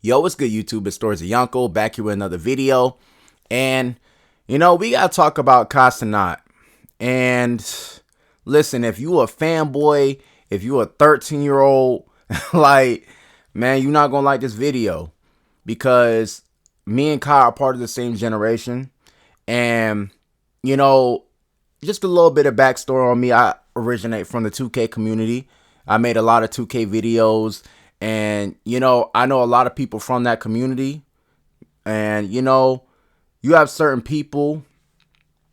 Yo, what's good, YouTube? It's Stories of Yonko, back here with another video. And, we got to talk about Cenat. And, listen, if you a fanboy, if you a 13-year-old, man, you're not going to like this video. Because me and Kai are part of the same generation. And, just a little bit of backstory on me. I originate from the 2K community. I made a lot of 2K videos. And, I know a lot of people from that community. And, you have certain people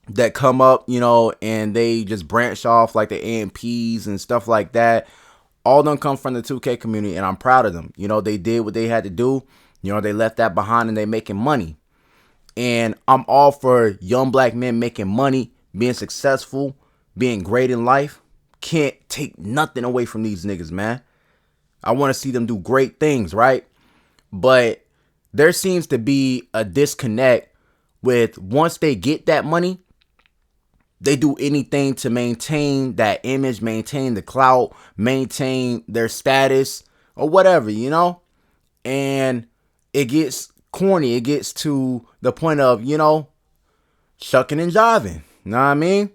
that come up, and they just branch off like the AMPs and stuff like that. All of them come from the 2K community, and I'm proud of them. They did what they had to do. They left that behind, and they making money. And I'm all for young black men making money, being successful, being great in life. Can't take nothing away from these niggas, man. I want to see them do great things, right? But there seems to be a disconnect with once they get that money, they do anything to maintain that image, maintain the clout, maintain their status or whatever, And it gets corny. It gets to the point of, shucking and jiving. Know what I mean?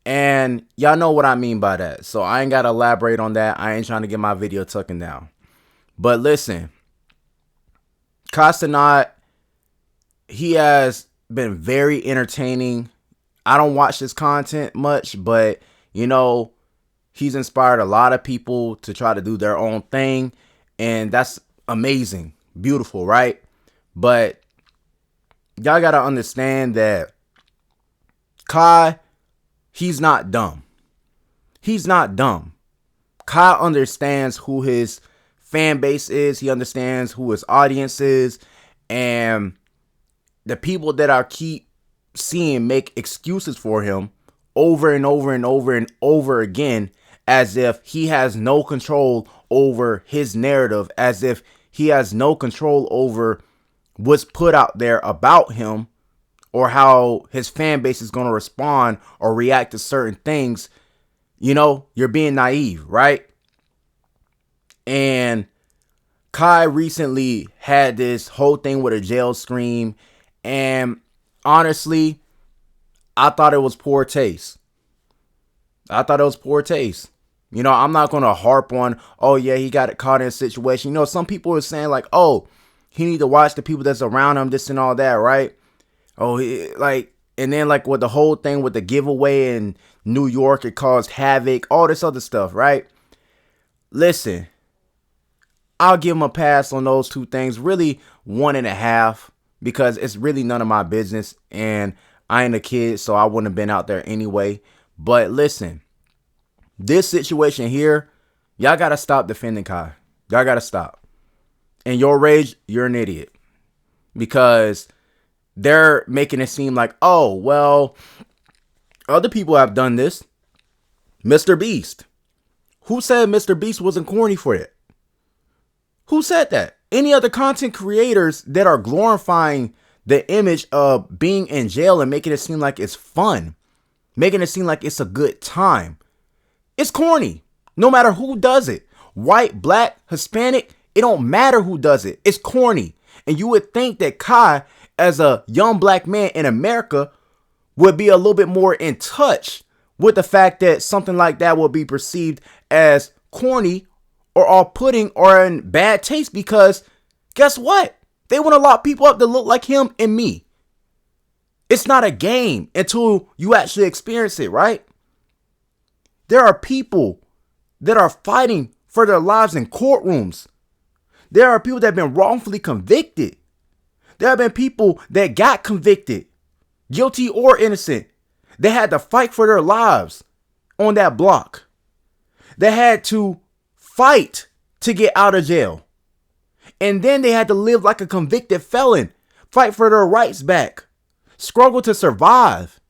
And y'all know what I mean by that. So I ain't got to elaborate on that. I ain't trying to get my video tucking down. But listen, Cenat, he has been very entertaining. I don't watch his content much, but, he's inspired a lot of people to try to do their own thing. And that's amazing. Beautiful, right? But y'all got to understand that Kai, he's not dumb. He's not dumb. Kai understands who his fan base is. He understands who his audience is. And the people that I keep seeing make excuses for him over and over and over and over again, as if he has no control over his narrative, as if he has no control over what's put out there about him, or how his fan base is going to respond or react to certain things. You're being naive, right? And Kai recently had this whole thing with a jail scream. And honestly, I thought it was poor taste. I'm not going to harp on, oh yeah, he got caught in a situation. Some people are saying like, oh, he need to watch the people that's around him, this and all that, right? Oh, and then with the whole thing with the giveaway in New York, it caused havoc, all this other stuff, right? Listen, I'll give him a pass on those two things. Really 1.5, because it's really none of my business. And I ain't a kid, so I wouldn't have been out there anyway. But listen, this situation here, y'all got to stop defending Kai. Y'all got to stop. And your rage, you're an idiot. Because they're making it seem like, oh, well, other people have done this. Mr. Beast. Who said Mr. Beast wasn't corny for it? Who said that? Any other content creators that are glorifying the image of being in jail and making it seem like it's fun, making it seem like it's a good time, it's corny. No matter who does it. White, black, Hispanic, it don't matter who does it. It's corny. And you would think that Kai, as a young black man in America, would be a little bit more in touch with the fact that something like that will be perceived as corny or off-putting or in bad taste, because guess what? They want to lock people up that look like him and me. It's not a game until you actually experience it, right? There are people that are fighting for their lives in courtrooms. There are people that have been wrongfully convicted. There have been people that got convicted, guilty or innocent. They had to fight for their lives on that block. They had to fight to get out of jail. And then they had to live like a convicted felon, fight for their rights back, struggle to survive.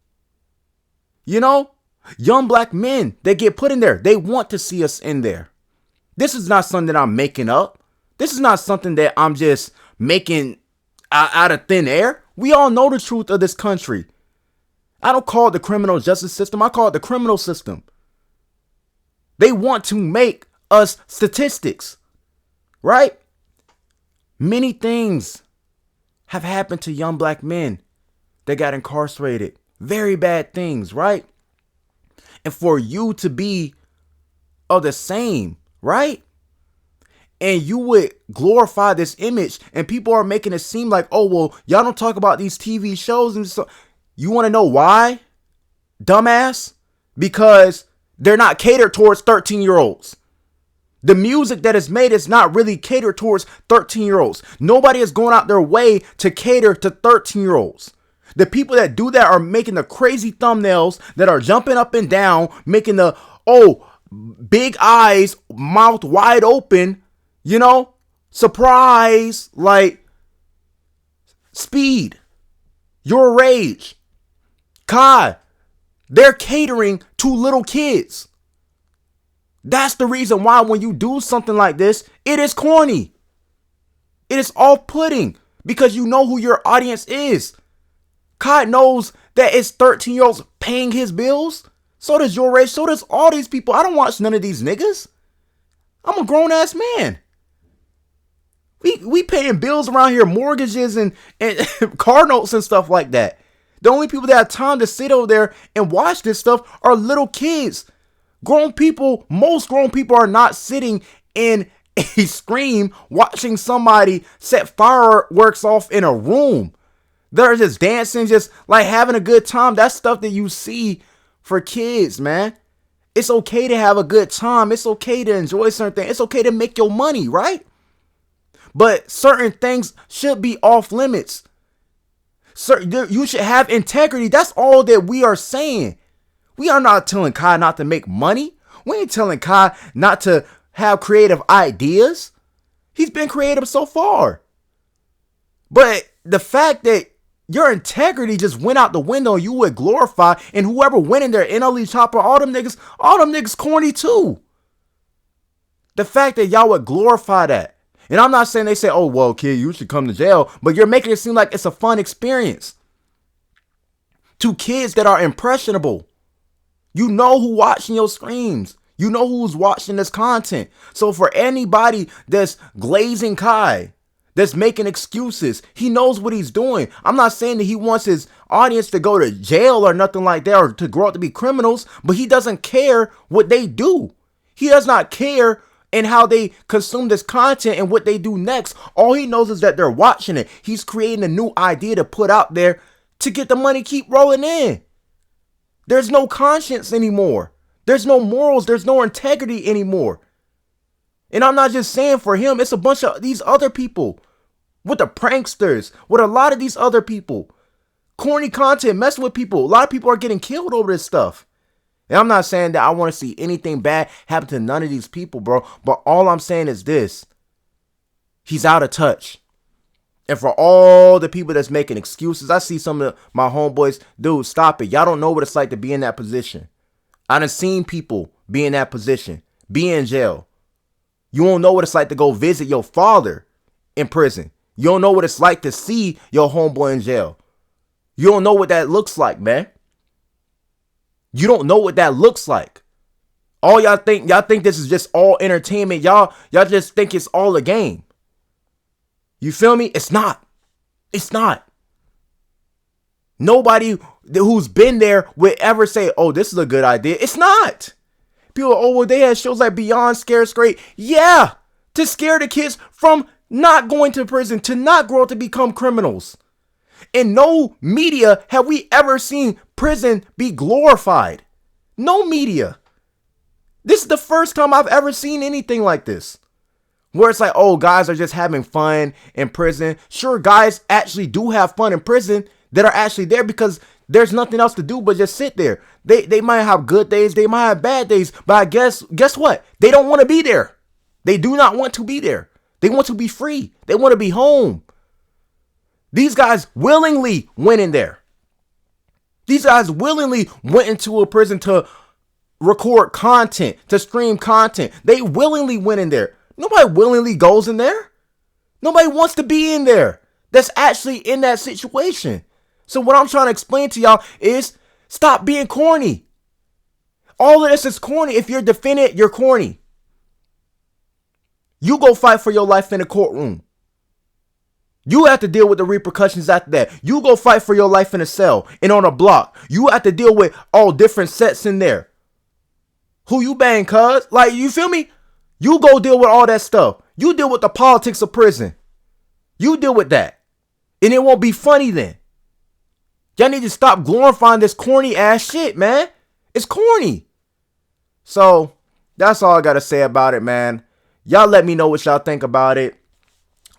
Young black men that get put in there, they want to see us in there. This is not something that I'm making up. This is not something that I'm just making out of thin air. We all know the truth of this country. I don't call it the criminal justice system. I call it the criminal system. They want to make us statistics, right? Many things have happened to young black men that got incarcerated. Very bad things, right? And for you to be of the same, right? And you would glorify this image, and people are making it seem like, oh, well, y'all don't talk about these TV shows. And so you want to know why, dumbass? Because they're not catered towards 13-year-olds. The music that is made is not really catered towards 13-year-olds. Nobody is going out their way to cater to 13-year-olds. The people that do that are making the crazy thumbnails that are jumping up and down, making the, big eyes, mouth wide open, surprise, like, Speed, Your Rage, Kai. They're catering to little kids. That's the reason why when you do something like this, it is corny. It is off-putting because you know who your audience is. Kai knows that it's 13-year-olds paying his bills. So does Your Rage. So does all these people. I don't watch none of these niggas. I'm a grown-ass man. We paying bills around here, mortgages and car notes and stuff like that. The only people that have time to sit over there and watch this stuff are little kids. Grown people, most grown people are not sitting in a screen watching somebody set fireworks off in a room. They're just dancing, just like having a good time. That's stuff that you see for kids, man. It's okay to have a good time. It's okay to enjoy certain things. It's okay to make your money, right? But certain things should be off limits. You should have integrity. That's all that we are saying. We are not telling Kai not to make money. We ain't telling Kai not to have creative ideas. He's been creative so far. But the fact that your integrity just went out the window, you would glorify, and whoever went in there, NLE Chopper, all them niggas corny too. The fact that y'all would glorify that. And I'm not saying they say, oh, well, kid, you should come to jail, but you're making it seem like it's a fun experience. To kids that are impressionable. You know who watching your streams. You know who's watching this content. So for anybody that's glazing Kai, that's making excuses, he knows what he's doing. I'm not saying that he wants his audience to go to jail or nothing like that or to grow up to be criminals, but he doesn't care what they do. He does not care in how they consume this content and what they do next. All he knows is that they're watching it. He's creating a new idea to put out there to get the money keep rolling in. There's no conscience anymore. There's no morals. There's no integrity anymore. And I'm not just saying for him. It's a bunch of these other people. With the pranksters. With a lot of these other people. Corny content. Messing with people. A lot of people are getting killed over this stuff. And I'm not saying that I want to see anything bad happen to none of these people, bro. But all I'm saying is this. He's out of touch. And for all the people that's making excuses, I see some of my homeboys, dude, stop it. Y'all don't know what it's like to be in that position. I done seen people be in that position, be in jail. You don't know what it's like to go visit your father in prison. You don't know what it's like to see your homeboy in jail. You don't know what that looks like, man. You don't know what that looks like. All y'all think this is just all entertainment. Y'all just think it's all a game. You feel me? It's not. It's not. Nobody who's been there would ever say, oh, this is a good idea. It's not. People, oh, well, they had shows like Beyond Scare Straight. Yeah, to scare the kids from not going to prison, to not grow up to become criminals. In no media have we ever seen prison be glorified. No media. This is the first time I've ever seen anything like this. Where it's like, oh, guys are just having fun in prison. Sure, guys actually do have fun in prison that are actually there because there's nothing else to do but just sit there. They might have good days, they might have bad days, but I guess what? They don't want to be there. They do not want to be there. They want to be free. They want to be home. These guys willingly went in there. These guys willingly went into a prison to record content, to stream content. They willingly went in there. Nobody willingly goes in there. Nobody wants to be in there. That's actually in that situation. So what I'm trying to explain to y'all is stop being corny. All of this is corny. If you're defending it, you're corny. You go fight for your life in a courtroom. You have to deal with the repercussions after that. You go fight for your life in a cell and on a block. You have to deal with all different sets in there. Who you bang, cuz? Like, you feel me? You go deal with all that stuff. You deal with the politics of prison. You deal with that. And it won't be funny then. Y'all need to stop glorifying this corny ass shit, man. It's corny. So, that's all I gotta say about it, man. Y'all let me know what y'all think about it.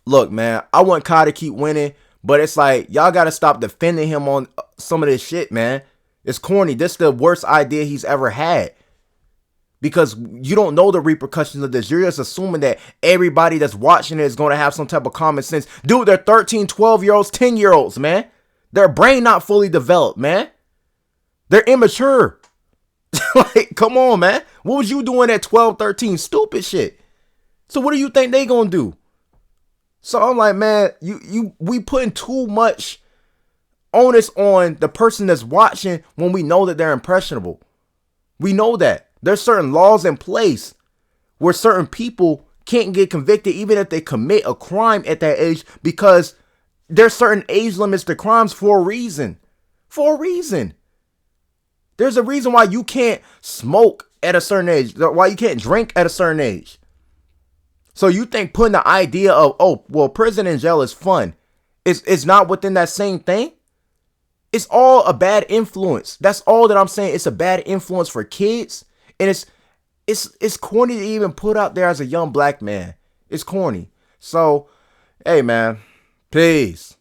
Look, man, I want Kai to keep winning, but it's like, y'all gotta stop defending him on some of this shit, man. It's corny. This is the worst idea he's ever had. Because you don't know the repercussions of this. You're just assuming that everybody that's watching it is going to have some type of common sense. Dude, they're 13, 12-year-olds, 10-year-olds, man. Their brain not fully developed, man. They're immature. Like, come on, man. What was you doing at 12, 13? Stupid shit. So what do you think they going to do? So I'm like, man, we putting too much onus on the person that's watching when we know that they're impressionable. We know that. There's certain laws in place where certain people can't get convicted even if they commit a crime at that age, because there's certain age limits to crimes for a reason. For a reason. There's a reason why you can't smoke at a certain age, why you can't drink at a certain age. So you think putting the idea of, oh, well, prison and jail is fun, it's not within that same thing? It's all a bad influence. That's all that I'm saying. It's a bad influence for kids. And it's corny to even put out there as a young black man. It's corny. So, hey, man, peace.